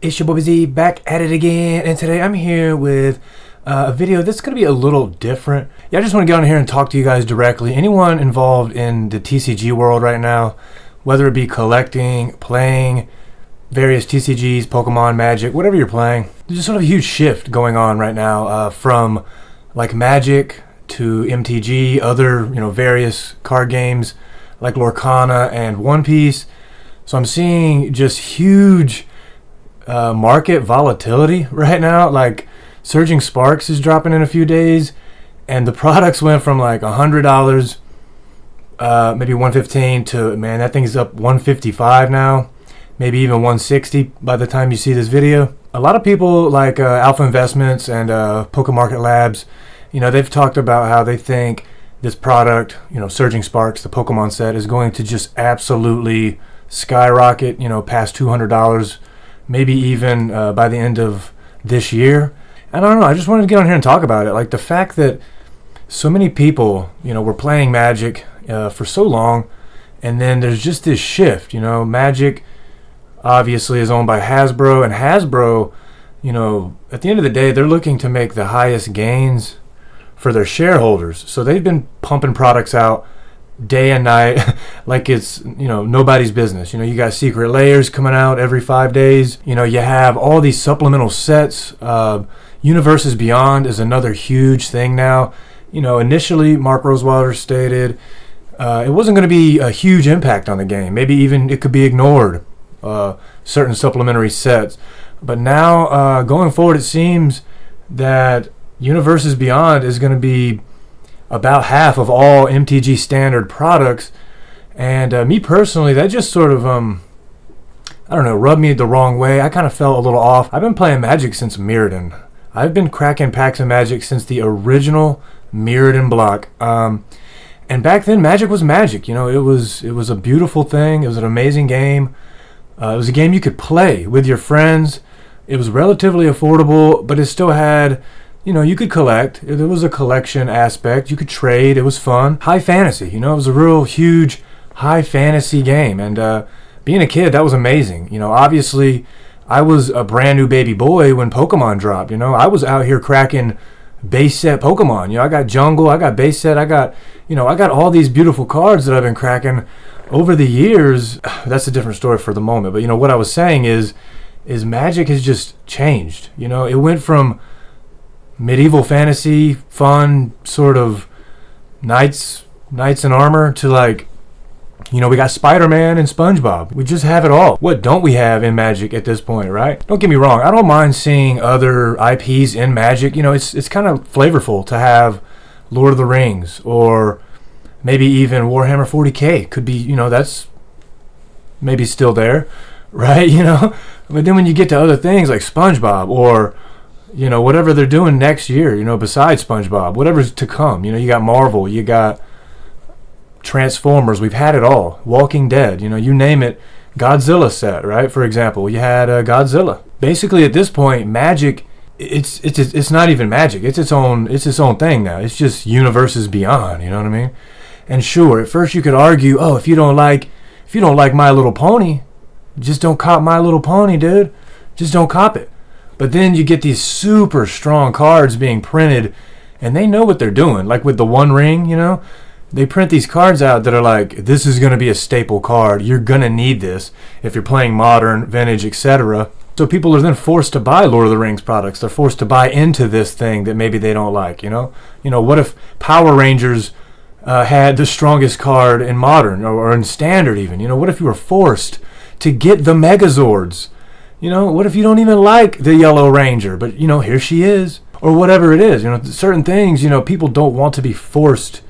It's your boy Busy back at it again, and today I'm here with a video that's going to be a little different. I just want to get on here and talk to you guys directly. Anyone involved in the TCG world right now, whether it be collecting, playing various TCGs, Pokemon, Magic, whatever you're playing, there's just sort of a huge shift going on right now from like Magic to MTG, other various card games like Lorcana and One Piece. So I'm seeing just huge market volatility right now. Like Surging Sparks is dropping in a few days, and the products went from like $100, maybe $115 to, man, that thing's up $155 now, maybe even $160 by the time you see this video. A lot of people like Alpha Investments and Pokemarket Labs, they've talked about how they think this product, Surging Sparks, the Pokemon set, is going to just absolutely skyrocket, past $200, maybe even by the end of this year. And I don't know, I just wanted to get on here and talk about it. Like the fact that so many people, were playing Magic for so long, and then there's just this shift. Magic obviously is owned by Hasbro, and Hasbro, at the end of the day, they're looking to make the highest gains for their shareholders. So they've been pumping products out day and night like it's nobody's business. You got Secret Layers coming out every 5 days. You have all these supplemental sets. Universes Beyond is another huge thing now. Initially Mark Rosewater stated it wasn't going to be a huge impact on the game. Maybe even it could be ignored, certain supplementary sets. But now going forward, it seems that Universes Beyond is going to be about half of all MTG standard products. And me personally, that just sort of, rubbed me the wrong way. I kind of felt a little off. I've been playing Magic since Mirrodin. I've been cracking packs of Magic since the original Mirrodin block. And back then, Magic was Magic. It was a beautiful thing. It was an amazing game. It was a game you could play with your friends. It was relatively affordable, but it still had, you could collect. There was a collection aspect. You could trade. It was fun. High fantasy. It was a real huge high fantasy game. And being a kid, that was amazing. Obviously, I was a brand new baby boy when Pokemon dropped. I was out here cracking base set Pokemon. I got Jungle, I got base set, I got all these beautiful cards that I've been cracking over the years. That's a different story for the moment. But what I was saying is Magic has just changed. It went from medieval fantasy, fun, sort of knights in armor to like, we got Spider-Man and SpongeBob. We just have it all. What don't we have in Magic at this point, right? Don't get me wrong. I don't mind seeing other IPs in Magic. It's kind of flavorful to have Lord of the Rings or maybe even Warhammer 40K. Could be, that's maybe still there, right? But then when you get to other things like SpongeBob or, whatever they're doing next year, besides SpongeBob, whatever's to come. You got Marvel, you got Transformers, we've had it all. Walking Dead, you name it. Godzilla set, right? For example, you had Godzilla. Basically, at this point, Magic, it's not even Magic. It's its own thing now. It's just Universes Beyond. You know what I mean? And sure, at first you could argue, oh, if you don't like My Little Pony, just don't cop My Little Pony, dude. Just don't cop it. But then you get these super strong cards being printed, and they know what they're doing. Like with the One Ring, they print these cards out that are like, this is going to be a staple card. You're going to need this if you're playing Modern, Vintage, etc. So people are then forced to buy Lord of the Rings products. They're forced to buy into this thing that maybe they don't like, What if Power Rangers had the strongest card in Modern or in Standard even? What if you were forced to get the Megazords? What if you don't even like the Yellow Ranger, but, here she is? Or whatever it is. Certain things, people don't want to be forced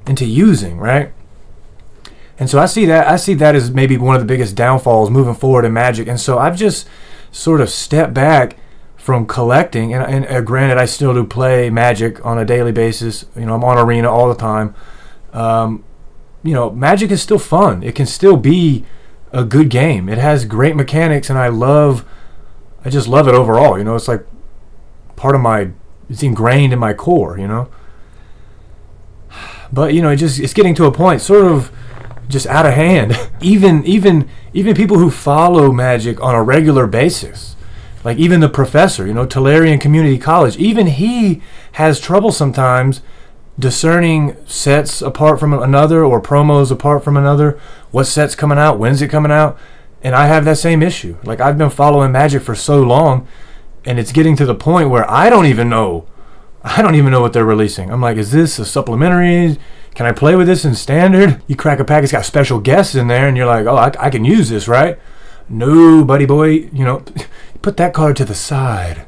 into using, right? And so I see that as maybe one of the biggest downfalls moving forward in Magic. And so I've just sort of stepped back from collecting, and granted, I still do play Magic on a daily basis. I'm on Arena all the time. Magic is still fun. It can still be a good game. It has great mechanics, and I just love it overall. It's like part of it's ingrained in my core. But it's getting to a point, sort of just out of hand. Even people who follow Magic on a regular basis, Like even the professor, Tolarian Community College, even he has trouble sometimes discerning sets apart from another or promos apart from another. What set's coming out? When's it coming out? And I have that same issue. Like I've been following Magic for so long, and it's getting to the point where I don't even know what they're releasing. I'm like, is this a supplementary? Can I play with this in standard? You crack a pack, it's got special guests in there, and you're like, oh, I can use this, right? No, buddy boy, put that card to the side.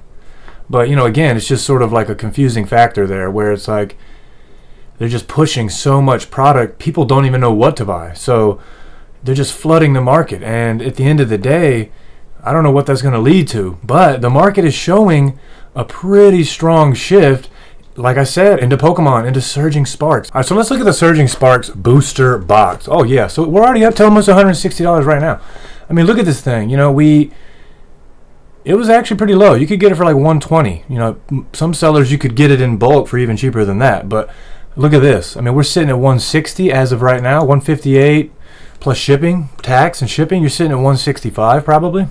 But, again, it's just sort of like a confusing factor there where it's like they're just pushing so much product, people don't even know what to buy. So they're just flooding the market. And at the end of the day, I don't know what that's going to lead to. But the market is showing a pretty strong shift, like I said, into Pokemon, into Surging Sparks. All right, so let's look at the Surging Sparks booster box. Oh, yeah, so we're already up to almost $160 right now. I mean, look at this thing. It was actually pretty low. You could get it for like $120. Some sellers you could get it in bulk for even cheaper than that. But look at this. I mean, we're sitting at $160 as of right now, $158 plus shipping, tax and shipping. You're sitting at $165 probably.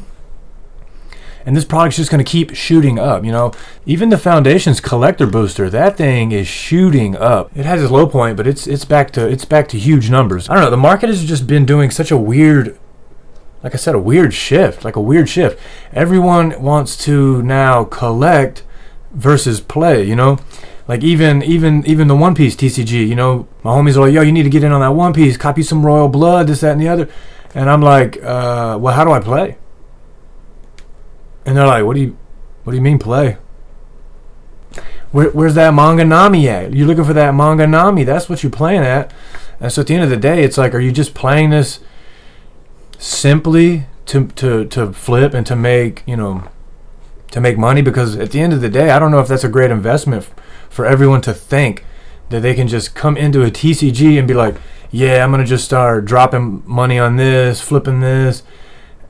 And this product's just going to keep shooting up, Even the Foundation's collector booster, that thing is shooting up. It has its low point, but it's back to huge numbers. I don't know. The market has just been doing such a weird, like I said, a weird shift. Everyone wants to now collect versus play, Like even the One Piece TCG, my homies are like, yo, you need to get in on that One Piece, copy some Royal Blood, this, that, and the other. And I'm like, well, how do I play? And they're like, what do you mean play? Where's that manga Nami at? You're looking for that manga Nami. That's what you're playing at. And so at the end of the day, it's like, are you just playing this simply to flip and to make money? Because at the end of the day, I don't know if that's a great investment for everyone to think that they can just come into a TCG and be like, yeah, I'm going to just start dropping money on this, flipping this.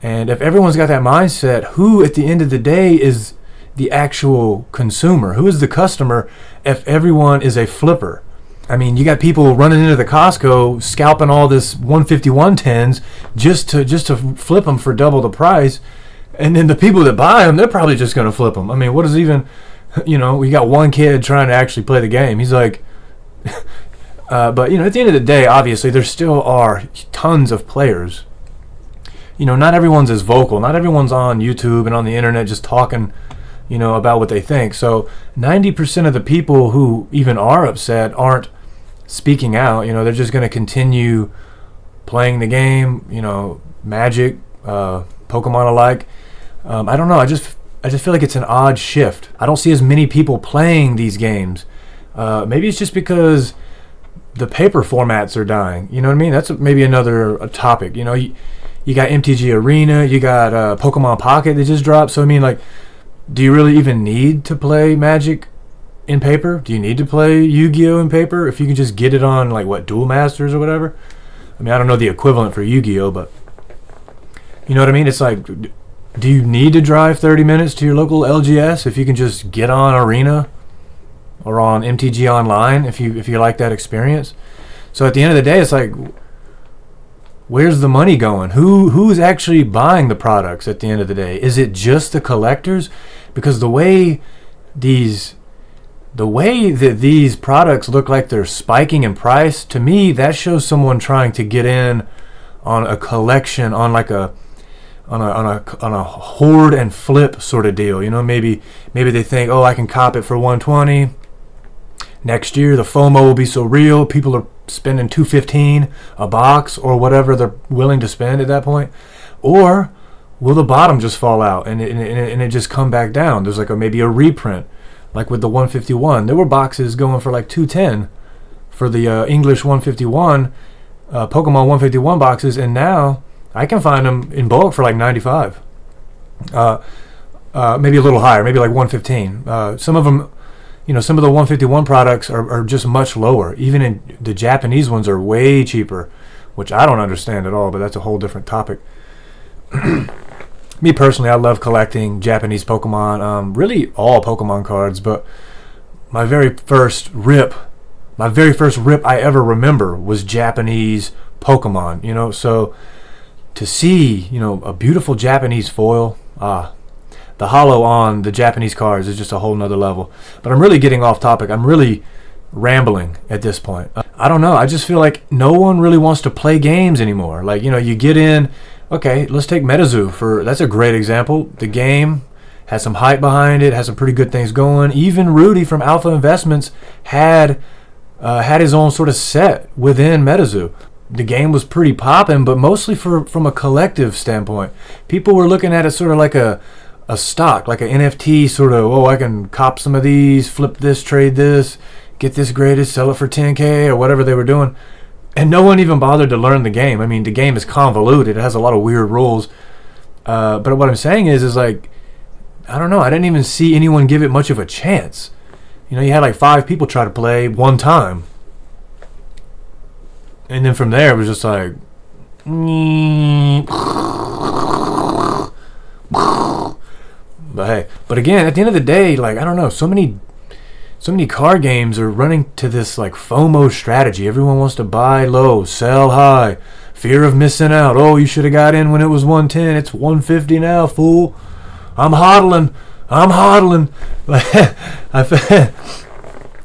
And if everyone's got that mindset, who at the end of the day is the actual consumer? Who is the customer if everyone is a flipper? I mean, you got people running into the Costco scalping all this 151 tens just to flip them for double the price. And then the people that buy them, they're probably just going to flip them. I mean, what is even, we got one kid trying to actually play the game. He's like, but, at the end of the day, obviously, there still are tons of players. Not everyone's as vocal. Not everyone's on YouTube and on the internet just talking, about what they think. So 90% of the people who even are upset aren't speaking out. They're just going to continue playing the game, Magic, Pokemon alike. I don't know. I just feel like it's an odd shift. I don't see as many people playing these games. Maybe it's just because the paper formats are dying. You know what I mean? That's maybe another topic. You got MTG Arena, you got Pokemon Pocket that just dropped. So, I mean, like, do you really even need to play Magic in paper? Do you need to play Yu-Gi-Oh! In paper if you can just get it on, like, Duel Masters or whatever? I mean, I don't know the equivalent for Yu-Gi-Oh!, but you know what I mean? It's like, do you need to drive 30 minutes to your local LGS if you can just get on Arena or on MTG Online if you like that experience? So at the end of the day, it's like, where's the money going? Who's actually buying the products at the end of the day? Is it just the collectors? Because the way that these products look like they're spiking in price, to me, that shows someone trying to get in on a collection, on a hoard and flip sort of deal. Maybe they think, oh, I can cop it for $120. Next year, the FOMO will be so real, people are spending $215 a box or whatever they're willing to spend at that point. Or will the bottom just fall out and it just come back down? There's maybe a reprint, like with the 151. There were boxes going for like $210 for the English 151, Pokemon 151 boxes, and now I can find them in bulk for like $95. Maybe a little higher, maybe like $115. Some of them. Some of the 151 products are just much lower. Even in the Japanese ones are way cheaper, which I don't understand at all, but that's a whole different topic. Me personally, I love collecting Japanese Pokemon, really all Pokemon cards, but my very first rip I ever remember was Japanese Pokemon, so to see, a beautiful Japanese foil, the holo on the Japanese cards is just a whole nother level. But I'm really getting off topic. I'm really rambling at this point. I don't know. I just feel like no one really wants to play games anymore. Like, you get in, okay, let's take MetaZoo that's a great example. The game has some hype behind it, has some pretty good things going. Even Rudy from Alpha Investments had his own sort of set within MetaZoo. The game was pretty popping, but mostly from a collective standpoint. People were looking at it sort of like a stock, like an NFT sort of, I can cop some of these, flip this, trade this, get this graded, sell it for 10K or whatever they were doing. And no one even bothered to learn the game. I mean, the game is convoluted. It has a lot of weird rules. But what I'm saying is like, I don't know. I didn't even see anyone give it much of a chance. You had like 5 people try to play one time. And then from there, it was just like... But hey. But again, at the end of the day, like, I don't know. So many card games are running to this like FOMO strategy. Everyone wants to buy low, sell high. Fear of missing out. Oh, you should have got in when it was 110. It's 150 now, fool. I'm hodling.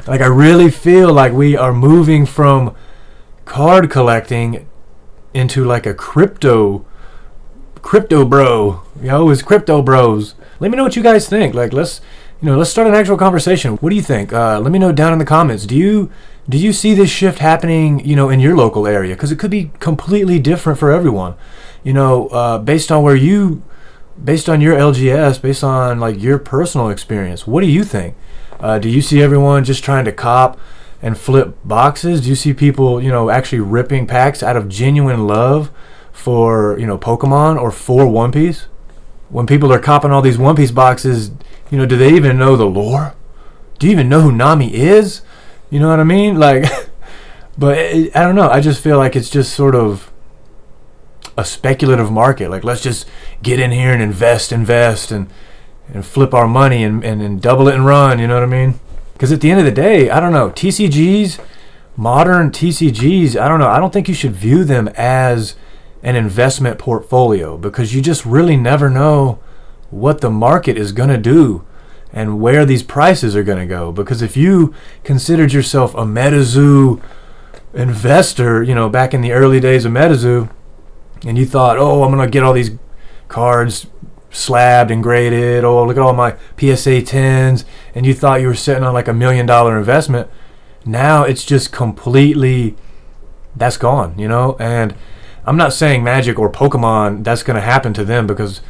Like, I really feel like we are moving from card collecting into like a crypto bro. It's crypto bros. Let me know what you guys think. Like, let's start an actual conversation. What do you think? Let me know down in the comments. Do you see this shift happening, in your local area? Because it could be completely different for everyone. Based on your LGS, based on like your personal experience. What do you think? Do you see everyone just trying to cop and flip boxes? Do you see people, actually ripping packs out of genuine love for, Pokemon or for One Piece? When people are copping all these One Piece boxes, do they even know the lore? Do you even know who Nami is? You know what I mean? Like, but I don't know. I just feel like it's just sort of a speculative market. Like, let's just get in here and invest and flip our money and double it and run. You know what I mean? Because at the end of the day, I don't know. TCGs, modern TCGs, I don't know. I don't think you should view them as an investment portfolio, because you just really never know what the market is going to do and where these prices are going to go. Because if you considered yourself a MetaZoo investor, back in the early days of MetaZoo, and you thought, I'm going to get all these cards slabbed and graded, look at all my PSA 10s, and you thought you were sitting on like $1 million investment, now it's just completely, that's gone, and I'm not saying Magic or Pokemon, that's going to happen to them, because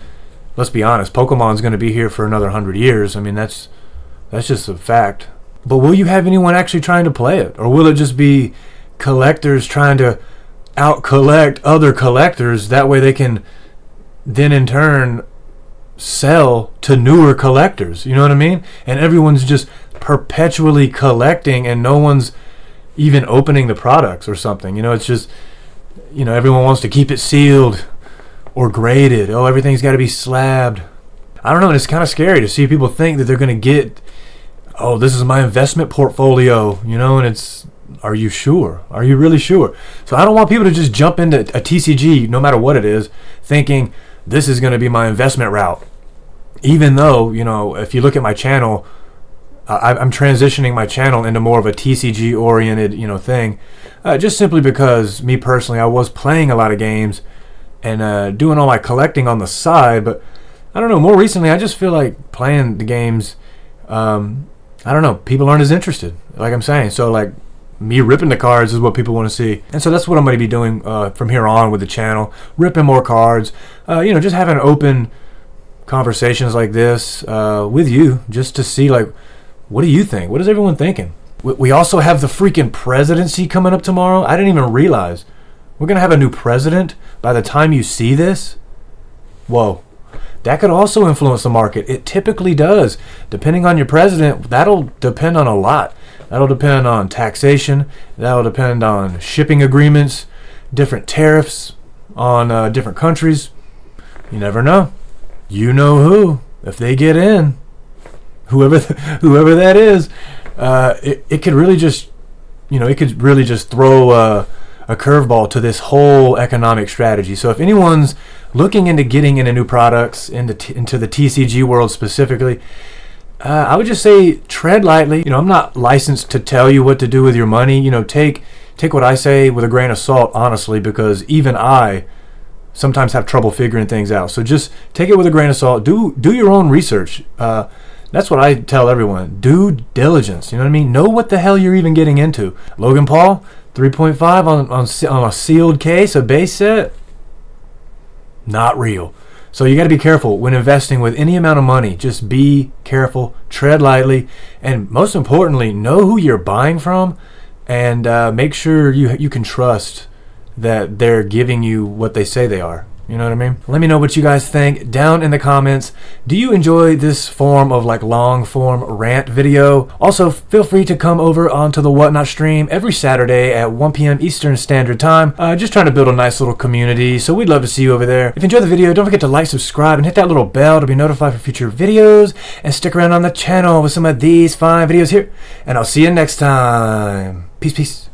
let's be honest, Pokemon's going to be here for another 100 years. I mean, that's just a fact. But will you have anyone actually trying to play it? Or will it just be collectors trying to out-collect other collectors? That way they can then in turn sell to newer collectors. You know what I mean? And everyone's just perpetually collecting and no one's even opening the products or something. It's just... everyone wants to keep it sealed or graded. Everything's got to be slabbed. I don't know. And it's kind of scary to see people think that they're going to get, this is my investment portfolio, and it's, are you sure? Are you really sure? So I don't want people to just jump into a TCG, no matter what it is, thinking this is going to be my investment route. Even though, if you look at my channel, I'm transitioning my channel into more of a TCG oriented, thing, just simply because me personally, I was playing a lot of games and doing all my collecting on the side. But I don't know, more recently, I just feel like playing the games, I don't know, people aren't as interested, like I'm saying. So like me ripping the cards is what people want to see. And so that's what I'm going to be doing from here on with the channel, ripping more cards, just having open conversations like this with you, just to see like, what do you think? What is everyone thinking? We also have the freaking presidency coming up tomorrow. I didn't even realize. We're going to have a new president by the time you see this. Whoa. That could also influence the market. It typically does. Depending on your president, that'll depend on a lot. That'll depend on taxation. That'll depend on shipping agreements, different tariffs on different countries. You never know. You know who. If they get in, whoever that is, it could really just, throw a curveball to this whole economic strategy. So if anyone's looking into getting into new products, into the TCG world specifically, I would just say tread lightly. I'm not licensed to tell you what to do with your money. Take what I say with a grain of salt, honestly, because even I sometimes have trouble figuring things out. So just take it with a grain of salt. Do your own research. That's what I tell everyone. Due diligence. You know what I mean? Know what the hell you're even getting into. Logan Paul, 3.5 on a sealed case, a base set. Not real. So you got to be careful when investing with any amount of money. Just be careful, tread lightly, and most importantly, know who you're buying from, and make sure you can trust that they're giving you what they say they are. You know what I mean? Let me know what you guys think down in the comments. Do you enjoy this form of long form rant video? Also, feel free to come over onto the Whatnot stream every Saturday at 1 p.m. Eastern Standard Time. Just trying to build a nice little community, so we'd love to see you over there. If you enjoyed the video, don't forget to like, subscribe, and hit that little bell to be notified for future videos. And stick around on the channel with some of these fine videos here. And I'll see you next time. Peace, peace.